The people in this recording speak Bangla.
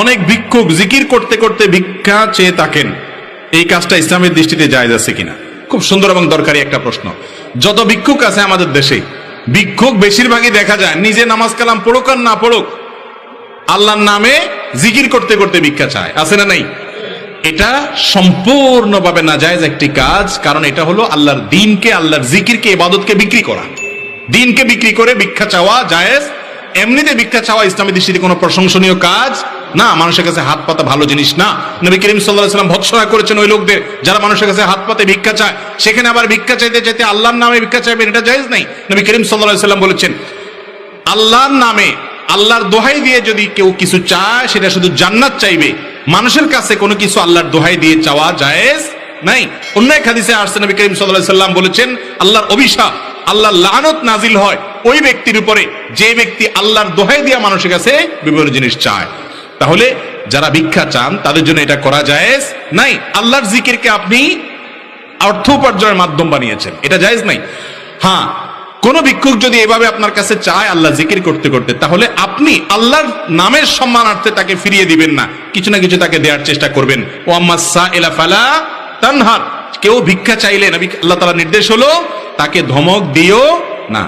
অনেক ভিক্ষুক জিকির করতে করতে ভিক্ষা চেয়ে থাকেন, এই কাজটা ইসলামের দৃষ্টিতে জায়েজ আছে কিনা? খুব সুন্দর এবং দরকারি একটা প্রশ্ন। যত ভিক্ষুক আছে আমাদের দেশে, ভিক্ষুক বেশিরভাগই দেখা যায় নিজে নামাজ কালাম পড়ুক আর না পড়ুক, আল্লাহর নামে জিকির করতে করতে ভিক্ষা চায়, আছে না নাই? এটা সম্পূর্ণভাবে নাজায়েজ একটি কাজ, কারণ এটা হলো আল্লাহর দ্বীনকে, আল্লাহর জিকিরকে, ইবাদতকে বিক্রি করা। দ্বীনকে বিক্রি করে ভিক্ষা চাওয়া জায়েজ। এমনিতে ভিক্ষা চাওয়া ইসলামের দৃষ্টিতে কোনো প্রশংসনীয় কাজ না, মানুষের কাছে হাত পাতা ভালো জিনিস না। নবী করিম সাল্লাল্লাহু আলাইহি ওয়াসাল্লাম ভৎসনা করেছেন ওই লোকদের যারা মানুষের কাছে হাত পাতে ভিক্ষা চায়, সেখানে আবার ভিক্ষা চাইতে চাইতে আল্লাহর নামে ভিক্ষা চাইবেন, এটা জায়েজ নাই। নবী করিম সাল্লাল্লাহু আলাইহি ওয়াসাল্লাম বলেছেন, আল্লাহর নামে, আল্লাহর দোহাই দিয়ে যদি কেউ কিছু চায় সেটা শুধু জান্নাত চাইবে, মানুষের কাছে কোনো কিছু আল্লাহর দোহাই দিয়ে চাওয়া জায়েজ নাই। অন্য এক হাদিসে আসছে নবী করিম সাল্লাল্লাহু আলাইহি ওয়াসাল্লাম বলেছেন, আল্লাহর অভিশাপ, আল্লাহর লানত নাজিল হয় ওই ব্যক্তির উপরে যে ব্যক্তি আল্লাহর দোহাই দিয়া মানুষের কাছে বিভিন্ন জিনিস চায়। তাহলে যারা ভিক্ষা চান তাদের জন্য এটা করা জায়েজ নাই। আল্লাহর জিকিরকে আপনি অর্থ উপার্জনের মাধ্যম বানিয়েছেন, এটা জায়েজ নাই। হ্যাঁ, কোন ভিক্ষুক যদি এভাবে আপনার কাছে চায় আল্লাহ জিকির করতে করতে, তাহলে আপনি আল্লাহর নামের সম্মানার্থে তাকে ফিরিয়ে দিবেন না, কিছু না কিছু তাকে দেওয়ার চেষ্টা করবেন। ও আম্মা সাইলা ফালা তানহার, কেউ ভিক্ষা চাইলে নবী আল্লাহ তাআলার নির্দেশ হলো তাকে ধমক দিও না।